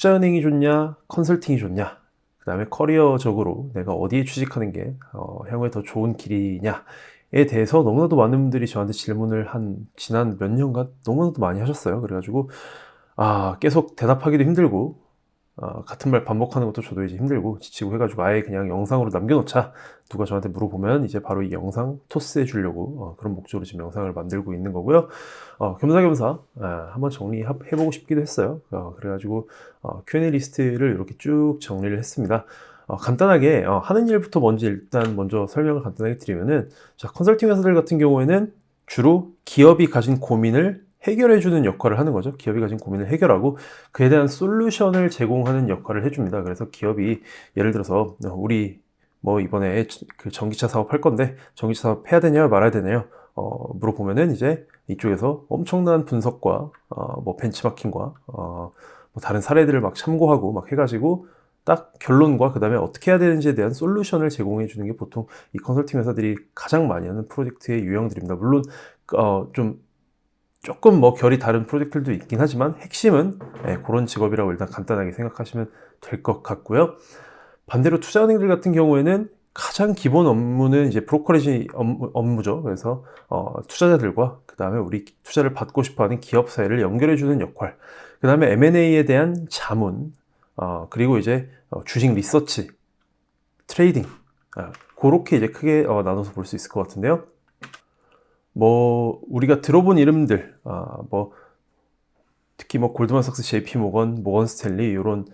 투자은행이 좋냐, 컨설팅이 좋냐, 그 다음에 커리어적으로 내가 어디에 취직하는 게 향후에 더 좋은 길이냐에 대해서 너무나도 많은 분들이 저한테 질문을 한 지난 몇 년간 너무나도 많이 하셨어요. 그래가지고 계속 대답하기도 힘들고 같은 말 반복하는 것도 저도 이제 힘들고 지치고 해가지고 아예 그냥 영상으로 남겨놓자. 누가 저한테 물어보면 이제 바로 이 영상 토스해 주려고 그런 목적으로 지금 영상을 만들고 있는 거고요. 겸사겸사 한번 정리해보고 싶기도 했어요. 그래가지고 Q&A 리스트를 이렇게 쭉 정리를 했습니다. 간단하게 하는 일부터 먼저 설명을 간단하게 드리면은, 자, 컨설팅 회사들 같은 경우에는 주로 기업이 가진 고민을 해결해주는 역할을 하는 거죠. 기업이 가진 고민을 해결하고 그에 대한 솔루션을 제공하는 역할을 해줍니다. 그래서 기업이 예를 들어서 우리 뭐 이번에 그 전기차 사업 할 건데 전기차 사업 해야 되냐 말아야 되냐요? 물어보면은 이제 이쪽에서 엄청난 분석과 뭐 벤치마킹과 뭐 다른 사례들을 막 참고하고 막 해가지고 딱 결론과 그 다음에 어떻게 해야 되는지에 대한 솔루션을 제공해 주는 게 보통 이 컨설팅 회사들이 가장 많이 하는 프로젝트의 유형들입니다. 물론 조금 뭐 결이 다른 프로젝트들도 있긴 하지만 핵심은 그런 직업이라고 일단 간단하게 생각하시면 될 것 같고요. 반대로 투자은행들 같은 경우에는 가장 기본 업무는 이제 브로커리지 업무죠. 그래서 투자자들과 그 다음에 우리 투자를 받고 싶어하는 기업 사이를 연결해주는 역할, 그 다음에 M&A에 대한 자문, 그리고 이제 주식 리서치, 트레이딩, 그렇게 이제 크게 나눠서 볼 수 있을 것 같은데요. 뭐 우리가 들어본 이름들, 뭐 특히 뭐 골드만삭스, JP모건, 모건스탠리 이런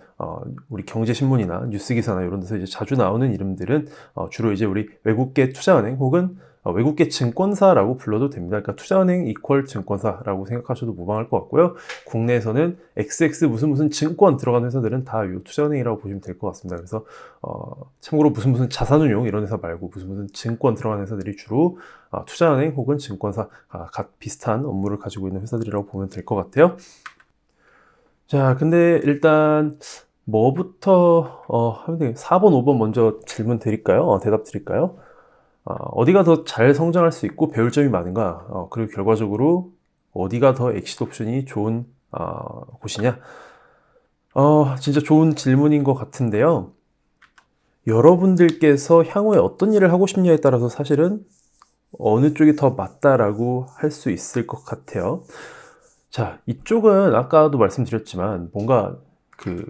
우리 경제신문이나 뉴스기사나 이런 데서 이제 자주 나오는 이름들은 주로 이제 우리 외국계 투자은행 혹은 외국계 증권사라고 불러도 됩니다. 그러니까 투자은행 이퀄 증권사라고 생각하셔도 무방할 것 같고요. 국내에서는 XX 무슨 증권 들어간 회사들은 다 이 투자은행이라고 보시면 될 것 같습니다. 그래서 참고로 무슨 자산운용 이런 회사 말고 무슨 증권 들어간 회사들이 주로 투자은행 혹은 증권사 각 비슷한 업무를 가지고 있는 회사들이라고 보면 될 것 같아요. 자, 근데 일단 뭐부터 하면 되겠 4번, 5번 먼저 질문 드릴까요? 대답 드릴까요? 어디가 더 잘 성장할 수 있고 배울 점이 많은가? 그리고 결과적으로 어디가 더 엑시트 옵션이 좋은 곳이냐? 진짜 좋은 질문인 것 같은데요. 여러분들께서 향후에 어떤 일을 하고 싶냐에 따라서 사실은 어느 쪽이 더 맞다라고 할 수 있을 것 같아요. 자, 이쪽은 아까도 말씀드렸지만 뭔가 그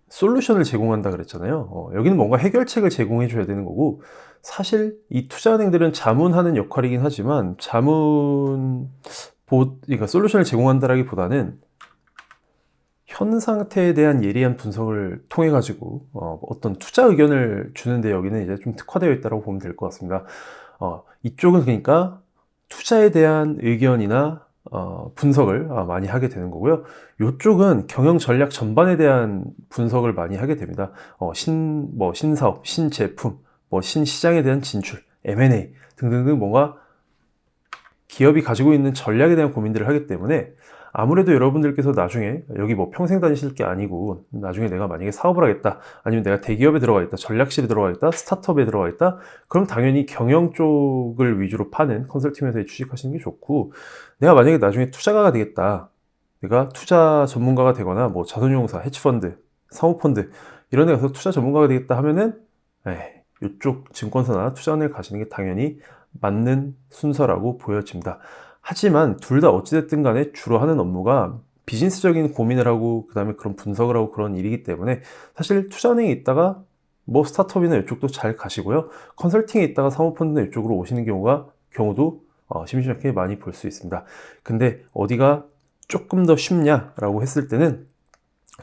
솔루션을 제공한다 그랬잖아요. 여기는 뭔가 해결책을 제공해 줘야 되는 거고, 사실 이 투자은행들은 자문하는 역할이긴 하지만 그러니까 솔루션을 제공한다라기보다는 현 상태에 대한 예리한 분석을 통해 가지고 어떤 투자 의견을 주는데 여기는 이제 좀 특화되어 있다고 보면 될 것 같습니다. 이쪽은 그러니까 투자에 대한 의견이나 분석을 많이 하게 되는 거고요. 이쪽은 경영 전략 전반에 대한 분석을 많이 하게 됩니다. 신사업, 신제품, 신시장에 대한 진출, M&A 등등등 뭔가 기업이 가지고 있는 전략에 대한 고민들을 하기 때문에 아무래도 여러분들께서 나중에 여기 뭐 평생 다니실 게 아니고 나중에 내가 만약에 사업을 하겠다, 아니면 내가 대기업에 들어가겠다, 전략실에 들어가겠다, 스타트업에 들어가겠다, 그럼 당연히 경영 쪽을 위주로 파는 컨설팅 회사에 취직하시는 게 좋고, 내가 만약에 나중에 투자가가 되겠다, 내가 투자 전문가가 되거나 뭐 자산운용사, 헤지펀드, 사모펀드 이런 데 가서 투자 전문가가 되겠다 하면은 이쪽 증권사나 투자은행을 가시는 게 당연히 맞는 순서라고 보여집니다. 하지만 둘 다 어찌됐든 간에 주로 하는 업무가 비즈니스적인 고민을 하고 그 다음에 그런 분석을 하고 그런 일이기 때문에 사실 투자은행에 있다가 뭐 스타트업이나 이쪽도 잘 가시고요. 컨설팅에 있다가 사모펀드나 이쪽으로 오시는 경우도 심심찮게 많이 볼 수 있습니다. 근데 어디가 조금 더 쉽냐라고 했을 때는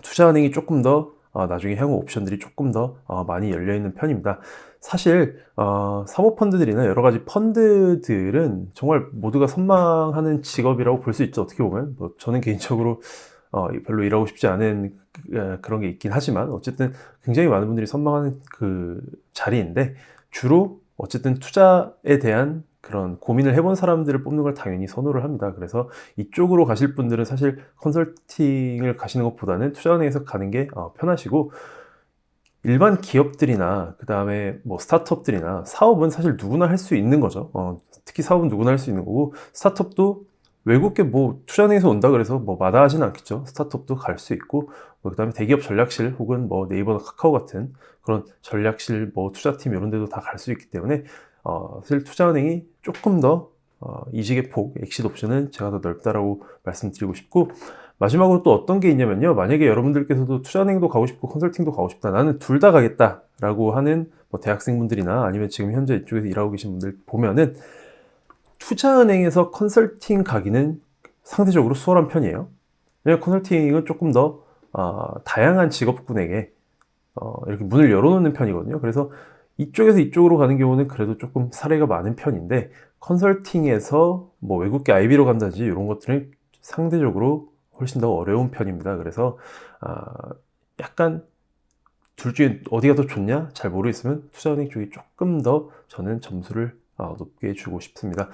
투자은행이 조금 더 나중에 향후 옵션들이 조금 더 많이 열려있는 편입니다. 사실 사모펀드들이나 여러 가지 펀드들은 정말 모두가 선망하는 직업이라고 볼 수 있죠. 어떻게 보면 저는 개인적으로 별로 일하고 싶지 않은 그런 게 있긴 하지만 어쨌든 굉장히 많은 분들이 선망하는 그 자리인데, 주로 어쨌든 투자에 대한 그런 고민을 해본 사람들을 뽑는 걸 당연히 선호를 합니다. 그래서 이쪽으로 가실 분들은 사실 컨설팅을 가시는 것보다는 투자은행에서 가는 게 편하시고, 일반 기업들이나 그 다음에 뭐 스타트업들이나 사업은 사실 누구나 할 수 있는 거죠. 특히 사업은 누구나 할 수 있는 거고, 스타트업도 외국계 뭐 투자은행에서 온다 그래서 뭐 마다하진 않겠죠. 스타트업도 갈 수 있고, 뭐 그다음에 대기업 전략실 혹은 뭐 네이버나 카카오 같은 그런 전략실 뭐 투자팀 이런 데도 다 갈 수 있기 때문에 사실 투자은행이 조금 더 이직의 폭, 엑시트 옵션은 제가 더 넓다라고 말씀드리고 싶고, 마지막으로 또 어떤 게 있냐면요. 만약에 여러분들께서도 투자은행도 가고 싶고 컨설팅도 가고 싶다. 나는 둘 다 가겠다라고 하는 뭐 대학생분들이나 아니면 지금 현재 이쪽에서 일하고 계신 분들 보면은 투자은행에서 컨설팅 가기는 상대적으로 수월한 편이에요. 왜냐하면 컨설팅은 조금 더 다양한 직업군에게 이렇게 문을 열어놓는 편이거든요. 그래서 이쪽에서 이쪽으로 가는 경우는 그래도 조금 사례가 많은 편인데, 컨설팅에서 뭐 외국계 IB로 간다든지 이런 것들은 상대적으로 훨씬 더 어려운 편입니다. 그래서 약간 둘 중에 어디가 더 좋냐 잘 모르겠으면 투자은행 쪽이 조금 더 저는 점수를 높게 주고 싶습니다.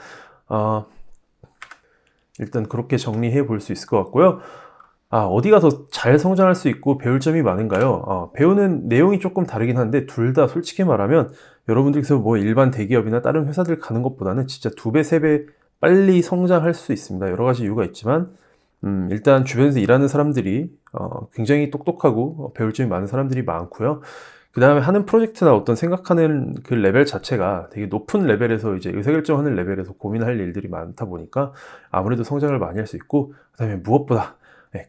일단 그렇게 정리해 볼 수 있을 것 같고요. 어디가 더 잘 성장할 수 있고 배울 점이 많은가요? 배우는 내용이 조금 다르긴 한데 둘 다 솔직히 말하면 여러분들께서 뭐 일반 대기업이나 다른 회사들 가는 것보다는 진짜 2배, 3배 빨리 성장할 수 있습니다. 여러 가지 이유가 있지만 일단 주변에서 일하는 사람들이 굉장히 똑똑하고 배울 점이 많은 사람들이 많고요. 그 다음에 하는 프로젝트나 어떤 생각하는 그 레벨 자체가 되게 높은 레벨에서 이제 의사결정하는 레벨에서 고민할 일들이 많다 보니까 아무래도 성장을 많이 할 수 있고, 그 다음에 무엇보다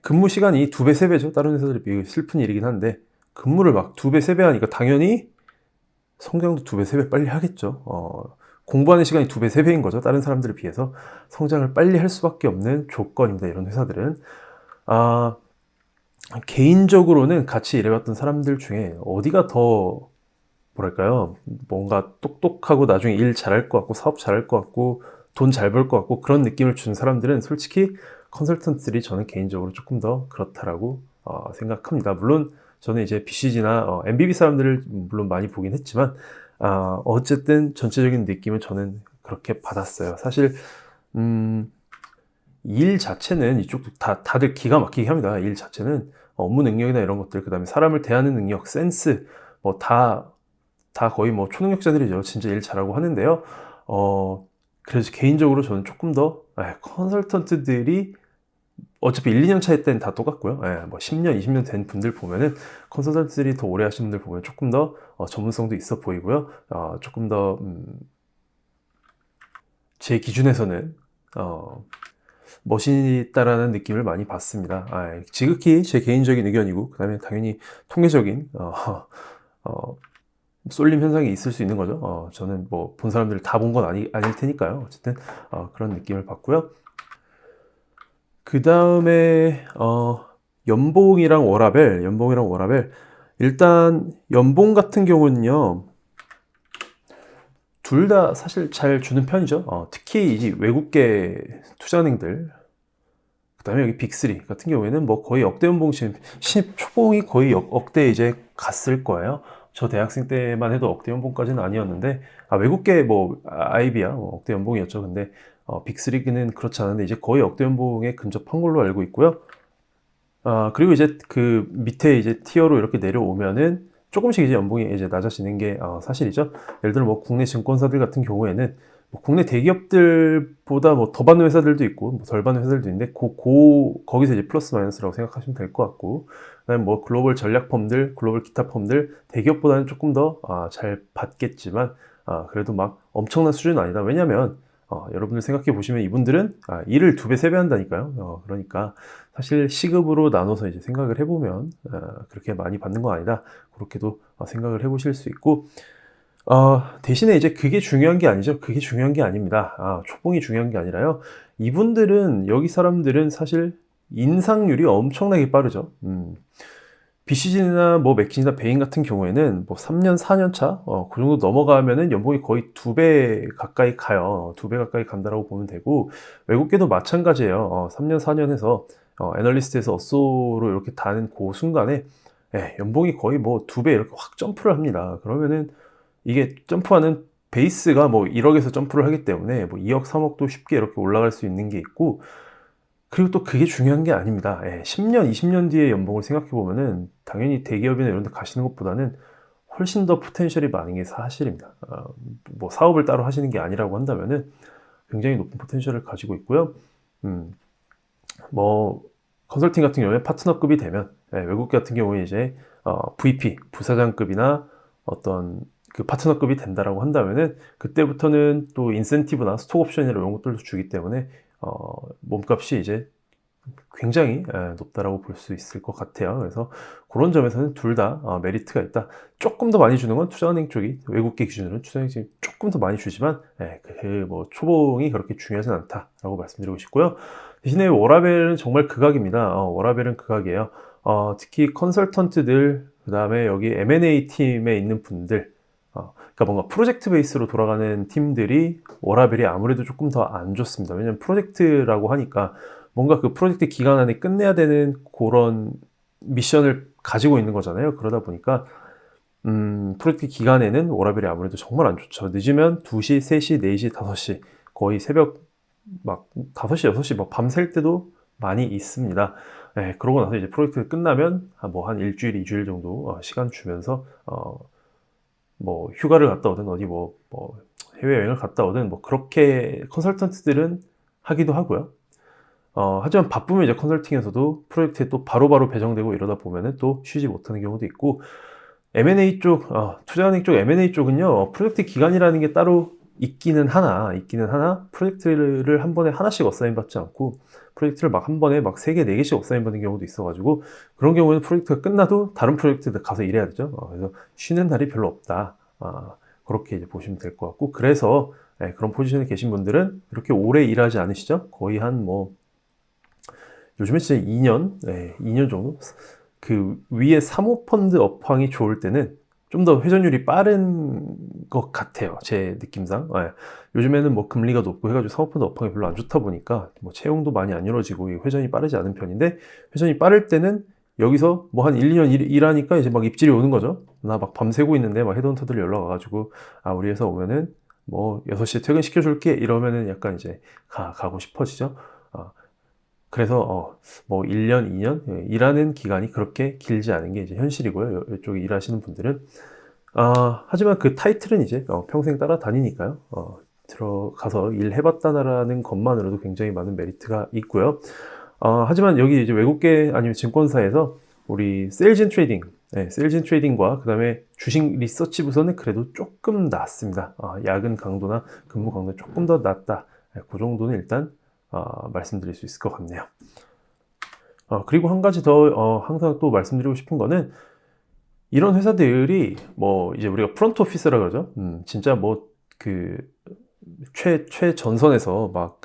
근무 시간이 2배, 3배죠. 다른 회사들에 비해 슬픈 일이긴 한데 근무를 막 2배, 3배 하니까 당연히 성장도 2배, 3배 빨리 하겠죠. 공부하는 시간이 2배, 3배인 거죠. 다른 사람들에 비해서 성장을 빨리 할 수밖에 없는 조건입니다. 이런 회사들은. 개인적으로는 같이 일해봤던 사람들 중에 어디가 더 뭐랄까요, 뭔가 똑똑하고 나중에 일 잘할 것 같고 사업 잘할 것 같고 돈 잘 벌 것 같고 그런 느낌을 준 사람들은 솔직히 컨설턴트들이 저는 개인적으로 조금 더 그렇다라고 생각합니다. 물론 저는 이제 BCG나 MBB 사람들을 물론 많이 보긴 했지만 어쨌든 전체적인 느낌은 저는 그렇게 받았어요. 사실 일 자체는 이쪽도 다들 기가 막히게 합니다. 일 자체는 업무 능력이나 이런 것들, 그 다음에 사람을 대하는 능력, 센스, 뭐 다 거의 뭐 초능력자들이죠. 진짜 일 잘하고 하는데요. 그래서 개인적으로 저는 조금 더 컨설턴트들이 어차피 1, 2년 차이 때는 다 똑같고요. 뭐 10년, 20년 된 분들 보면은 컨설턴트들이 더 오래 하신 분들 보면 조금 더 전문성도 있어 보이고요. 조금 더 제 기준에서는 멋있다라는 느낌을 많이 받습니다. 지극히 제 개인적인 의견이고, 그 다음에 당연히 통계적인 쏠림 현상이 있을 수 있는 거죠. 저는 뭐 본 사람들을 다 본 건 아닐 테니까요. 어쨌든 그런 느낌을 받고요. 그 다음에 연봉이랑 워라벨. 일단 연봉 같은 경우는요, 둘 다 사실 잘 주는 편이죠. 특히 이제 외국계 투자은행들, 그 다음에 여기 빅3 같은 경우에는 뭐 거의 억대 연봉, 지금 신입 초봉이 거의 억대 이제 갔을 거예요. 저 대학생 때만 해도 억대 연봉까지는 아니었는데, 외국계 뭐 IB야 뭐 억대 연봉이었죠. 근데 빅3는 그렇지 않은데 이제 거의 억대 연봉에 근접한 걸로 알고 있고요. 그리고 이제 그 밑에 이제 티어로 이렇게 내려오면은 조금씩 이제 연봉이 이제 낮아지는 게 사실이죠. 예를 들어 뭐 국내 증권사들 같은 경우에는 뭐 국내 대기업들보다 뭐 더 받는 회사들도 있고 뭐 덜 받는 회사들도 있는데 거기서 이제 플러스 마이너스라고 생각하시면 될 것 같고, 그다음에 뭐 글로벌 전략 펌들, 글로벌 기타 펌들 대기업보다는 조금 더 잘 받겠지만 그래도 막 엄청난 수준은 아니다. 왜냐면 여러분들 생각해 보시면 이분들은 일을 2배, 3배 한다니까요. 그러니까 사실 시급으로 나눠서 이제 생각을 해보면 그렇게 많이 받는 건 아니다. 그렇게도 생각을 해보실 수 있고, 대신에 이제 그게 중요한 게 아니죠. 그게 중요한 게 아닙니다. 초봉이 중요한 게 아니라요. 이분들은, 여기 사람들은 사실 인상률이 엄청나게 빠르죠. BCG나 뭐 맥킨지나 베인 같은 경우에는 뭐 3년, 4년 차, 그 정도 넘어가면은 연봉이 거의 2배 가까이 가요. 2배 가까이 간다라고 보면 되고, 외국계도 마찬가지예요. 3년, 4년 해서 애널리스트에서 어쏘로 이렇게 다는 그 순간에 연봉이 거의 뭐 2배 이렇게 확 점프를 합니다. 그러면은 이게 점프하는 베이스가 뭐 1억에서 점프를 하기 때문에 뭐 2억, 3억도 쉽게 이렇게 올라갈 수 있는 게 있고, 그리고 또 그게 중요한 게 아닙니다. 10년, 20년 뒤에 연봉을 생각해 보면은 당연히 대기업이나 이런 데 가시는 것보다는 훨씬 더 포텐셜이 많은 게 사실입니다. 뭐 사업을 따로 하시는 게 아니라고 한다면은 굉장히 높은 포텐셜을 가지고 있고요. 뭐 컨설팅 같은 경우에 파트너급이 되면 외국 같은 경우에 이제 VP, 부사장급이나 어떤 그 파트너급이 된다라고 한다면은 그때부터는 또 인센티브나 스톡 옵션이나 이런 것들도 주기 때문에 몸값이 이제 굉장히 높다라고 볼 수 있을 것 같아요. 그래서 그런 점에서는 둘 다 메리트가 있다. 조금 더 많이 주는 건 투자은행 쪽이, 외국계 기준으로는 투자은행이 조금 더 많이 주지만 뭐 초봉이 그렇게 중요하진 않다라고 말씀드리고 싶고요. 대신에 워라밸은 정말 극악입니다. 워라밸은 극악이에요. 특히 컨설턴트들, 그 다음에 여기 M&A 팀에 있는 분들, 그러니까 뭔가 프로젝트 베이스로 돌아가는 팀들이 워라밸이 아무래도 조금 더 안 좋습니다. 왜냐면 프로젝트라고 하니까 뭔가 그 프로젝트 기간 안에 끝내야 되는 그런 미션을 가지고 있는 거잖아요. 그러다 보니까 프로젝트 기간에는 워라밸이 아무래도 정말 안 좋죠. 늦으면 2시, 3시, 4시, 5시 거의 새벽 막 5시, 6시 막 밤샐 때도 많이 있습니다. 그러고 나서 이제 프로젝트가 끝나면 한 일주일, 2주일 정도 시간 주면서 뭐 휴가를 갔다 오든 어디 뭐 해외여행을 갔다 오든 뭐 그렇게 컨설턴트들은 하기도 하고요. 하지만 바쁘면 이제 컨설팅에서도 프로젝트에 또 바로바로 배정되고 이러다 보면은 또 쉬지 못하는 경우도 있고, M&A 쪽, 투자은행 쪽 M&A 쪽은요, 프로젝트 기간이라는 게 따로 있기는 하나, 프로젝트를 한 번에 하나씩 어사인 받지 않고, 프로젝트를 막 한 번에 막 3개, 4개씩 어사인 받는 경우도 있어가지고, 그런 경우에는 프로젝트가 끝나도 다른 프로젝트에 가서 일해야 되죠. 그래서 쉬는 날이 별로 없다. 그렇게 이제 보시면 될 것 같고, 그래서 그런 포지션에 계신 분들은 이렇게 오래 일하지 않으시죠? 거의 요즘에 진짜 2년 정도? 그 위에 사모펀드 업황이 좋을 때는 좀 더 회전율이 빠른 것 같아요. 제 느낌상. 요즘에는 뭐 금리가 높고 해가지고 사모펀드 업황이 별로 안 좋다 보니까 뭐 채용도 많이 안 이루어지고 회전이 빠르지 않은 편인데, 회전이 빠를 때는 여기서 뭐 한 1, 2년 일하니까 이제 막 입질이 오는 거죠. 나 막 밤새고 있는데 막 헤드헌터들 연락 와가지고 우리 회사 오면은 뭐 6시에 퇴근시켜줄게 이러면은 약간 이제 가고 싶어지죠. 그래서 뭐 1년, 2년 일하는 기간이 그렇게 길지 않은 게 이제 현실이고요. 이쪽에 일하시는 분들은 하지만 그 타이틀은 이제 평생 따라다니니까요. 들어가서 일해봤다라는 것만으로도 굉장히 많은 메리트가 있고요. 하지만 여기 이제 외국계 아니면 증권사에서 우리 세일즈 앤 트레이딩, 세일즈 앤 트레이딩과 그 다음에 주식 리서치 부서는 그래도 조금 낫습니다. 야근 강도나 근무 강도 조금 더 낫다. 그 정도는 일단 말씀드릴 수 있을 것 같네요. 그리고 한 가지 더 항상 또 말씀드리고 싶은 거는, 이런 회사들이 뭐 이제 우리가 프론트 오피스라 그러죠. 진짜 뭐 그 최전선에서 막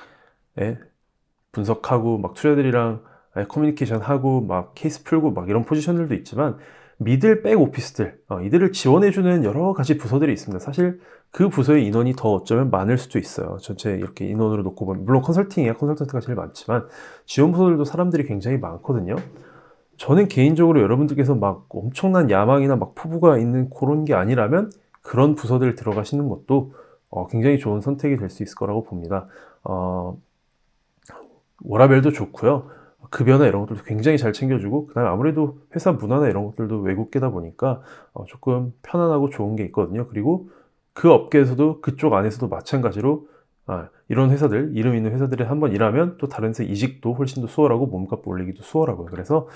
분석하고 막 투자들이랑 커뮤니케이션 하고 막 케이스 풀고 막 이런 포지션들도 있지만, 미들 백 오피스들, 이들을 지원해주는 여러 가지 부서들이 있습니다. 사실 그 부서의 인원이 더 어쩌면 많을 수도 있어요. 전체 이렇게 인원으로 놓고 보면, 물론 컨설팅이야 컨설턴트가 제일 많지만 지원 부서들도 사람들이 굉장히 많거든요. 저는 개인적으로 여러분들께서 막 엄청난 야망이나 막 포부가 있는 그런 게 아니라면 그런 부서들 들어가시는 것도 굉장히 좋은 선택이 될 수 있을 거라고 봅니다. 워라밸도 좋고요. 급여나 이런 것들도 굉장히 잘 챙겨주고, 그 다음에 아무래도 회사 문화나 이런 것들도 외국계다 보니까 조금 편안하고 좋은 게 있거든요. 그리고 그 업계에서도, 그쪽 안에서도 마찬가지로 이런 회사들, 이름 있는 회사들에 한번 일하면 또 다른 회사 이직도 훨씬 더 수월하고 몸값 올리기도 수월하고요. 그래서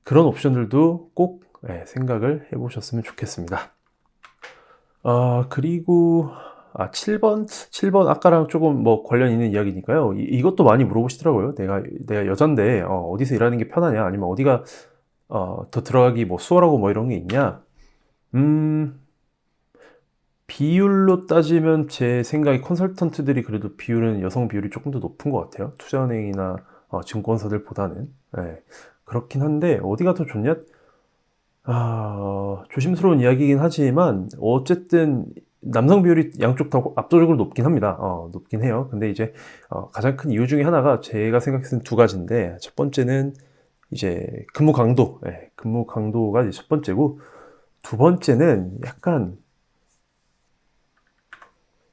그런 옵션들도 꼭 생각을 해보셨으면 좋겠습니다. 그리고 7번 아까랑 조금 뭐 관련 있는 이야기니까요. 이것도 많이 물어보시더라고요. 내가 여잔데 어디서 일하는 게 편하냐, 아니면 어디가 더 들어가기 뭐 수월하고 뭐 이런 게 있냐. 비율로 따지면 제 생각에 컨설턴트들이 그래도 여성 비율이 조금 더 높은 것 같아요. 투자은행이나 증권사들보다는. 그렇긴 한데 어디가 더 좋냐? 조심스러운 이야기이긴 하지만 어쨌든 남성 비율이 양쪽 다 압도적으로 높긴 합니다. 높긴 해요. 근데 이제 가장 큰 이유 중에 하나가 제가 생각했을 때 두 가지인데, 첫 번째는 이제 근무 강도, 근무 강도가 이제 첫 번째고, 두 번째는 약간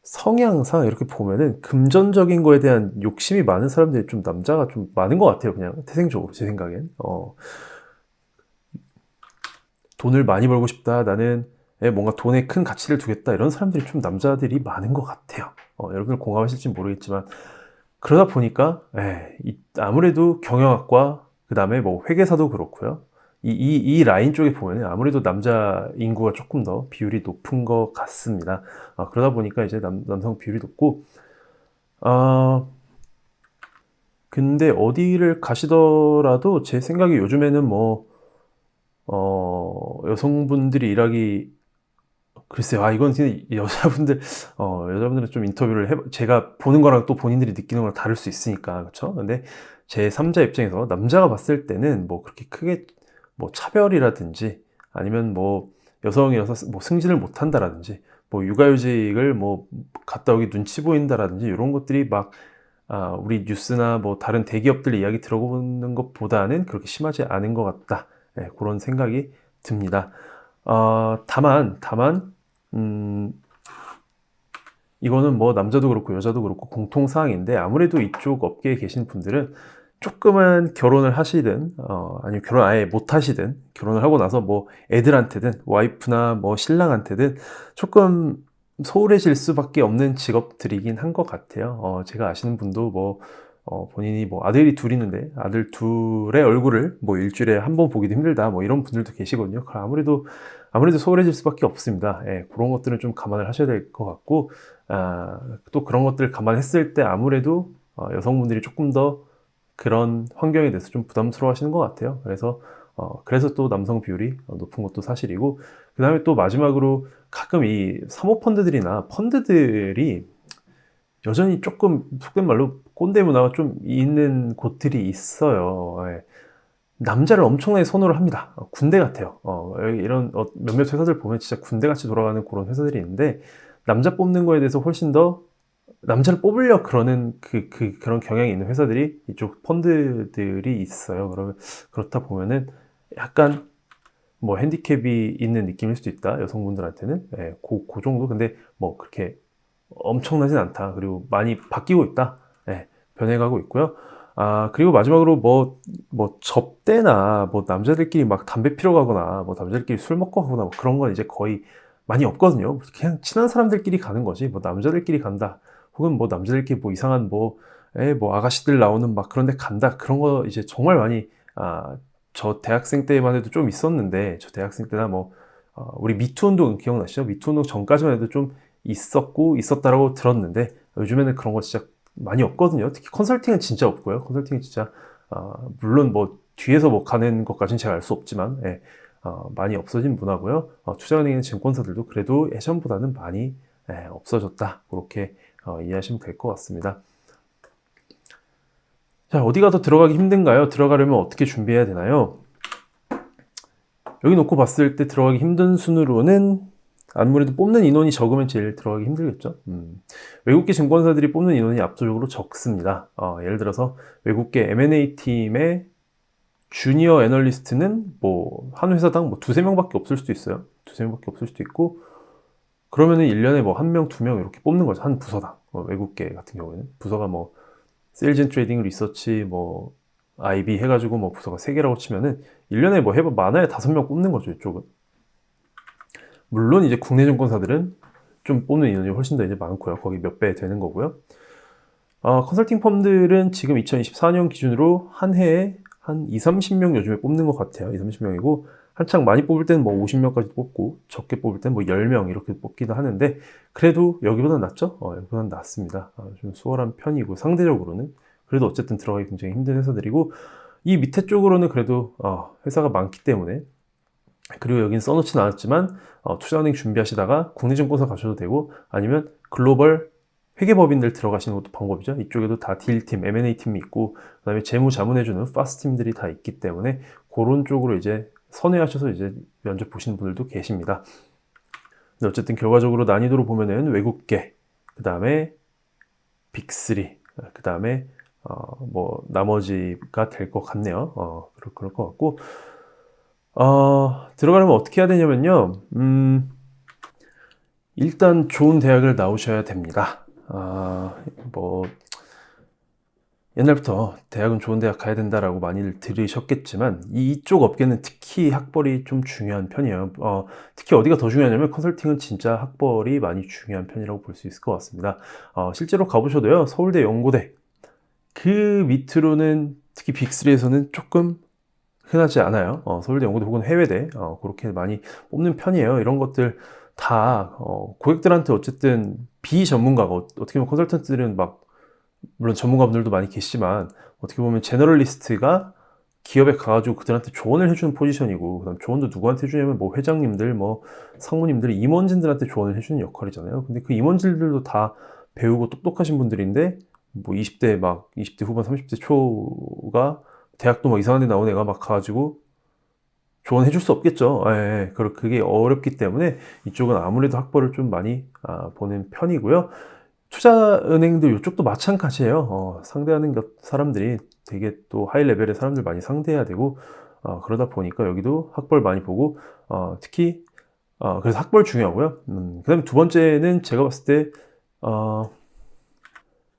성향상 이렇게 보면은 금전적인 거에 대한 욕심이 많은 사람들이 좀 남자가 좀 많은 것 같아요. 그냥 태생적으로 제 생각엔. 돈을 많이 벌고 싶다, 나는 뭔가 돈에 큰 가치를 두겠다, 이런 사람들이 좀 남자들이 많은 것 같아요. 여러분들 공감하실지 모르겠지만, 그러다 보니까 아무래도 경영학과 그다음에 뭐 회계사도 그렇고요. 이 라인 쪽에 보면은 아무래도 남자 인구가 조금 더 비율이 높은 것 같습니다. 그러다 보니까 이제 남성 비율이 높고, 아 근데 어디를 가시더라도 제 생각에 요즘에는 뭐 여성분들이 일하기, 글쎄요. 이건 진짜 여자분들은 좀 인터뷰를 제가 보는 거랑 또 본인들이 느끼는 거랑 다를 수 있으니까, 그쵸? 근데 제 3자 입장에서 남자가 봤을 때는 뭐 그렇게 크게 뭐 차별이라든지, 아니면 뭐 여성이라서 뭐 승진을 못 한다라든지, 뭐 육아휴직을 뭐 갔다 오기 눈치 보인다라든지, 요런 것들이 막 우리 뉴스나 뭐 다른 대기업들 이야기 들어보는 것보다는 그렇게 심하지 않은 것 같다. 고런 생각이 듭니다. 다만 음 이거는 뭐 남자도 그렇고 여자도 그렇고 공통사항인데, 아무래도 이쪽 업계에 계신 분들은 조금은 결혼을 하시든 아니면 결혼 아예 못 하시든, 결혼을 하고 나서 뭐 애들한테든 와이프나 뭐 신랑한테든 조금 소홀해질 수밖에 없는 직업들이긴 한 것 같아요. 제가 아시는 분도 뭐 본인이 뭐 아들이 둘 있는데 아들 둘의 얼굴을 뭐 일주일에 한 번 보기도 힘들다, 뭐 이런 분들도 계시거든요. 아무래도 소홀해질 수밖에 없습니다. 그런 것들은 좀 감안을 하셔야 될 것 같고, 또 그런 것들을 감안했을 때 아무래도 여성분들이 조금 더 그런 환경에 대해서 좀 부담스러워 하시는 것 같아요. 그래서 또 남성 비율이 높은 것도 사실이고, 그 다음에 또 마지막으로 가끔 이 사모펀드들이나 펀드들이 여전히 조금 속된 말로 꼰대 문화가 좀 있는 곳들이 있어요. 남자를 엄청나게 선호를 합니다. 군대 같아요. 이런 몇몇 회사들 보면 진짜 군대같이 돌아가는 그런 회사들이 있는데, 남자 뽑는 거에 대해서 훨씬 더 남자를 뽑으려 그러는 그런 경향이 있는 회사들이, 이쪽 펀드들이 있어요. 그렇다 보면은 약간 뭐 핸디캡이 있는 느낌일 수도 있다, 여성분들한테는. 그 정도. 근데 뭐 그렇게 엄청나진 않다. 그리고 많이 바뀌고 있다. 변해가고 있고요. 그리고 마지막으로 뭐 접대나 뭐 남자들끼리 막 담배 피러 가거나 뭐 남자들끼리 술 먹고 가거나 뭐 그런 건 이제 거의 많이 없거든요. 그냥 친한 사람들끼리 가는 거지, 뭐 남자들끼리 간다, 혹은 뭐 남자들끼리 뭐 이상한 뭐 아가씨들 나오는 막 그런 데 간다, 그런 거 이제 정말 많이, 저 대학생 때만 해도 좀 있었는데, 저 대학생 때나 뭐 우리 미투 운동 기억나시죠? 미투 운동 전까지만 해도 좀 있었다라고 들었는데, 요즘에는 그런 거 진짜 많이 없거든요. 특히 컨설팅은 진짜 없고요. 컨설팅은 진짜 물론 뭐 뒤에서 뭐 가는 것까지는 제가 알 수 없지만, 많이 없어진 문화고요. 투자은행의 증권사들도 그래도 예전보다는 많이 없어졌다, 그렇게 이해하시면 될 것 같습니다. 자, 어디가 더 들어가기 힘든가요? 들어가려면 어떻게 준비해야 되나요? 여기 놓고 봤을 때 들어가기 힘든 순으로는 아무래도 뽑는 인원이 적으면 제일 들어가기 힘들겠죠. 외국계 증권사들이 뽑는 인원이 압도적으로 적습니다. 예를 들어서 외국계 M&A 팀의 주니어 애널리스트는 뭐 한 회사당 뭐 두세 명밖에 없을 수도 있어요. 두세 명밖에 없을 수도 있고, 그러면은 1년에 뭐 한 명, 두 명 이렇게 뽑는 거죠. 한 부서당. 외국계 같은 경우에는 부서가 뭐 세일즈 앤 트레이딩 리서치 뭐 IB 해가지고 뭐 부서가 3개라고 치면은 1년에 뭐 해봐 많아야 5명 뽑는 거죠, 이쪽은. 물론 이제 국내 증권사들은 좀 뽑는 인원이 훨씬 더 이제 많고요. 거기 몇 배 되는 거고요. 컨설팅 펌들은 지금 2024년 기준으로 한 해에 한 2-30명 요즘에 뽑는 것 같아요. 2-30명이고, 한창 많이 뽑을 때는 뭐 50명까지 뽑고, 적게 뽑을 때는 뭐 10명 이렇게 뽑기도 하는데, 그래도 여기보다는 낫죠? 여기보다는 낫습니다. 좀 수월한 편이고, 상대적으로는. 그래도 어쨌든 들어가기 굉장히 힘든 회사들이고, 이 밑에 쪽으로는 그래도 회사가 많기 때문에, 그리고 여긴 써놓지는 않았지만 투자은행 준비하시다가 국내 증권사 가셔도 되고, 아니면 글로벌 회계법인들 들어가시는 것도 방법이죠. 이쪽에도 다 딜팀, M&A 팀이 있고, 그 다음에 재무 자문해주는 파스 팀들이 다 있기 때문에 그런 쪽으로 이제 선회하셔서 이제 면접 보시는 분들도 계십니다. 근데 어쨌든 결과적으로 난이도로 보면은 외국계, 그 다음에 빅3, 그 다음에 뭐 나머지가 될 것 같네요. 그럴 것 같고, 들어가려면 어떻게 해야 되냐면요. 일단 좋은 대학을 나오셔야 됩니다. 뭐 옛날부터 대학은 좋은 대학 가야 된다라고 많이들 들으셨겠지만, 이쪽 업계는 특히 학벌이 좀 중요한 편이에요. 특히 어디가 더 중요하냐면 컨설팅은 진짜 학벌이 많이 중요한 편이라고 볼 수 있을 것 같습니다. 실제로 가보셔도요, 서울대, 연고대, 그 밑으로는 특히 빅3에서는 조금 흔하지 않아요. 서울대, 연고대 혹은 해외대 그렇게 많이 뽑는 편이에요. 이런 것들 다 고객들한테 어쨌든 비전문가가 어떻게 보면 컨설턴트들은 막 물론 전문가분들도 많이 계시지만 어떻게 보면 제너럴리스트가 기업에 가가지고 그들한테 조언을 해주는 포지션이고, 그다음 조언도 누구한테 해주냐면 뭐 회장님들, 뭐 상무님들, 임원진들한테 조언을 해주는 역할이잖아요. 근데 그 임원진들도 다 배우고 똑똑하신 분들인데 뭐 20대 막 20대 후반 30대 초가 대학도 막 이상한 데 나온 애가 막 가가지고 조언해 줄 수 없겠죠. 예, 그게 어렵기 때문에 이쪽은 아무래도 학벌을 좀 많이 보는 편이고요. 투자은행들 이쪽도 마찬가지예요. 상대하는 사람들이 되게 또 하이 레벨의 사람들 많이 상대해야 되고, 그러다 보니까 여기도 학벌 많이 보고, 특히 그래서 학벌 중요하고요. 그다음에 두 번째는 제가 봤을 때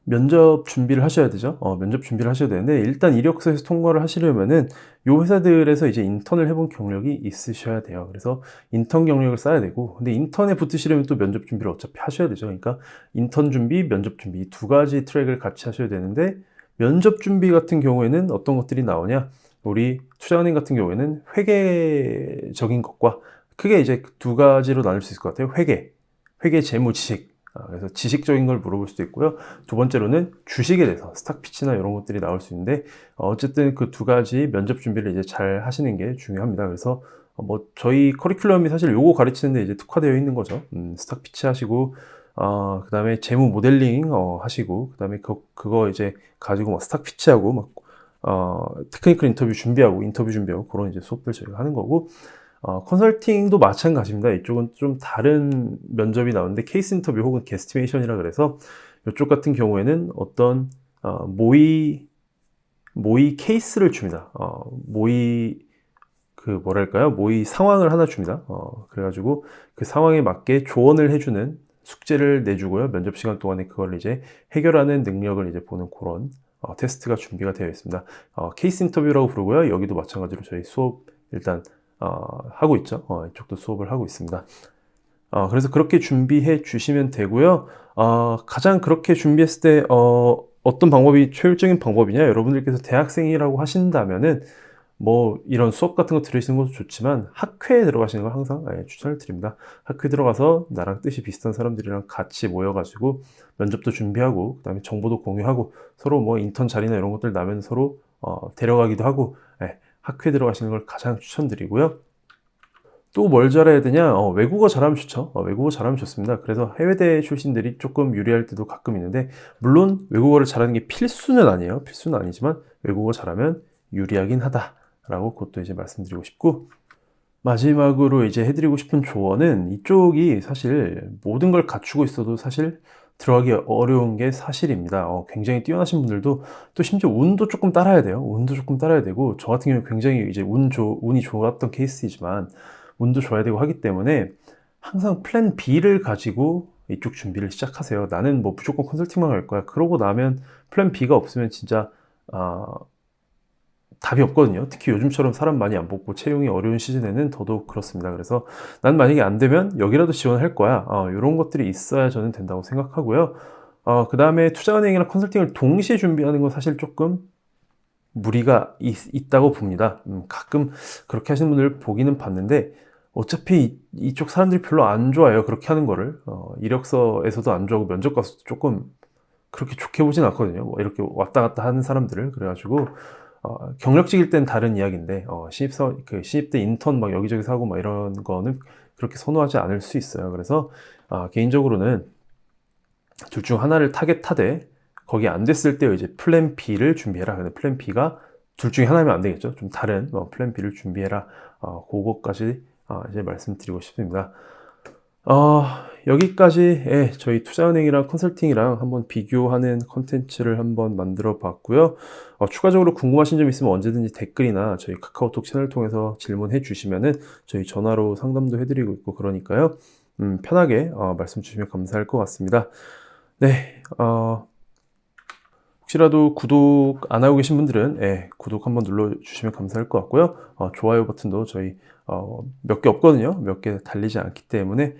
면접 준비를 하셔야 되죠. 면접 준비를 하셔야 되는데, 일단 이력서에서 통과를 하시려면은 요 회사들에서 이제 인턴을 해본 경력이 있으셔야 돼요. 그래서 인턴 경력을 쌓아야 되고, 근데 인턴에 붙으시려면 또 면접 준비를 어차피 하셔야 되죠. 그러니까 인턴 준비, 면접 준비 이 두 가지 트랙을 같이 하셔야 되는데, 면접 준비 같은 경우에는 어떤 것들이 나오냐? 우리 투자은행 같은 경우에는 회계적인 것과 크게 이제 두 가지로 나눌 수 있을 것 같아요. 회계 재무 지식. 그래서 지식적인 걸 물어볼 수도 있고요. 두 번째로는 주식에 대해서 스탁 피치나 이런 것들이 나올 수 있는데, 어쨌든 그 두 가지 면접 준비를 이제 잘 하시는 게 중요합니다. 그래서 뭐 저희 커리큘럼이 사실 요거 가르치는데 이제 특화되어 있는 거죠. 스탁 피치 하시고, 그 다음에 재무 모델링 하시고, 그 다음에 그거 이제 가지고 막 스탁 피치하고 막 테크니컬 인터뷰 준비하고 그런 이제 수업들 저희가 하는 거고, 컨설팅도 마찬가지입니다. 이쪽은 좀 다른 면접이 나오는데 케이스 인터뷰 혹은 게스티메이션이라 그래서 이쪽 같은 경우에는 어떤 모의 케이스를 줍니다. 모의 모의 상황을 하나 줍니다. 그래가지고 그 상황에 맞게 조언을 해주는 숙제를 내주고요. 면접 시간 동안에 그걸 이제 해결하는 능력을 이제 보는 그런 테스트가 준비가 되어 있습니다. 케이스 인터뷰라고 부르고요. 여기도 마찬가지로 저희 수업 일단 하고 있죠. 이쪽도 수업을 하고 있습니다. 그래서 그렇게 준비해 주시면 되고요. 가장 그렇게 준비했을 때 어떤 방법이 효율적인 방법이냐? 여러분들께서 대학생이라고 하신다면은 뭐 이런 수업 같은 거 들으시는 것도 좋지만 학회에 들어가시는 걸 항상 추천을 드립니다. 학회 들어가서 나랑 뜻이 비슷한 사람들이랑 같이 모여가지고 면접도 준비하고, 그다음에 정보도 공유하고, 서로 뭐 인턴 자리나 이런 것들 나면 서로 데려가기도 하고, 학회 들어가시는 걸 가장 추천드리고요. 또 뭘 잘해야 되냐? 외국어 잘하면 좋죠. 외국어 잘하면 좋습니다. 그래서 해외대 출신들이 조금 유리할 때도 가끔 있는데, 물론 외국어를 잘하는 게 필수는 아니에요. 필수는 아니지만 외국어 잘하면 유리하긴 하다라고 그것도 이제 말씀드리고 싶고, 마지막으로 이제 해드리고 싶은 조언은, 이쪽이 사실 모든 걸 갖추고 있어도 사실 들어가기 어려운 게 사실입니다. 굉장히 뛰어나신 분들도 또 심지어 운도 조금 따라야 돼요. 운도 조금 따라야 되고, 저 같은 경우는 굉장히 이제 운이 좋았던 케이스이지만 운도 줘야 되고 하기 때문에 항상 플랜 B를 가지고 이쪽 준비를 시작하세요. 나는 뭐 무조건 컨설팅만 갈 거야. 그러고 나면 플랜 B가 없으면 진짜 답이 없거든요. 특히 요즘처럼 사람 많이 안 뽑고 채용이 어려운 시즌에는 더더욱 그렇습니다. 그래서 난 만약에 안 되면 여기라도 지원할 거야. 이런 것들이 있어야 저는 된다고 생각하고요. 그 다음에 투자은행이나 컨설팅을 동시에 준비하는 건 사실 조금 무리가 있다고 봅니다. 가끔 그렇게 하시는 분들 보기는 봤는데, 어차피 이쪽 사람들이 별로 안 좋아해요. 그렇게 하는 거를. 이력서에서도 안 좋아하고 면접 가서도 조금 그렇게 좋게 보진 않거든요. 뭐 이렇게 왔다 갔다 하는 사람들을. 그래가지고 경력직일 땐 다른 이야기인데, 신입 때 인턴 막 여기저기서 하고 막 이런 거는 그렇게 선호하지 않을 수 있어요. 그래서 개인적으로는 둘 중 하나를 타겟하되, 거기 안 됐을 때 이제 플랜 B를 준비해라. 근데 플랜 B가 둘 중에 하나면 안 되겠죠. 좀 다른 플랜 B를 준비해라. 그거까지 이제 말씀드리고 싶습니다. 여기까지 저희 투자은행이랑 컨설팅이랑 한번 비교하는 컨텐츠를 한번 만들어 봤고요. 추가적으로 궁금하신 점 있으면 언제든지 댓글이나 저희 카카오톡 채널 통해서 질문해 주시면은 저희 전화로 상담도 해드리고 있고 그러니까요. 편하게 말씀 주시면 감사할 것 같습니다. 네, 혹시라도 구독 안 하고 계신 분들은 구독 한번 눌러주시면 감사할 것 같고요. 좋아요 버튼도 저희 몇 개 없거든요. 몇 개 달리지 않기 때문에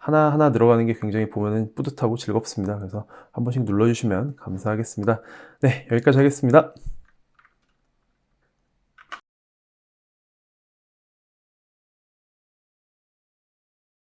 하나하나 늘어가는 게 굉장히 보면은 뿌듯하고 즐겁습니다. 그래서 한 번씩 눌러주시면 감사하겠습니다. 네, 여기까지 하겠습니다.